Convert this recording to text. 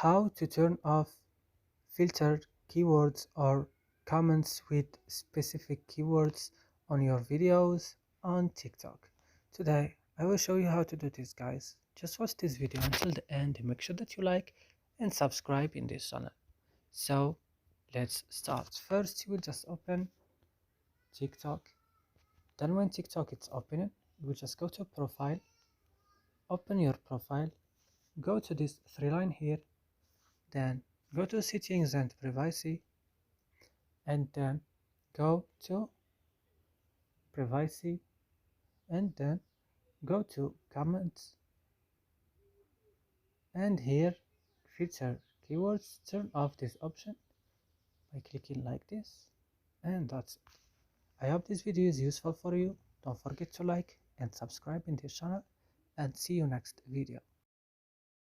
how to turn off filtered keywords or comments with specific keywords on your videos on TikTok. Today I will show you how to do this, guys. Just watch this video until the end and make sure that you like and subscribe in this channel. So let's start. First you will just open TikTok. Then when TikTok is opening, you will just go to profile, open your profile, go to this three line here, then go to settings and privacy, and then go to privacy, and then go to comments, and here filter keywords. Turn off this option by clicking like this, and that's it. I hope this video is useful for you. Don't forget to like and subscribe in this channel, and see you next video.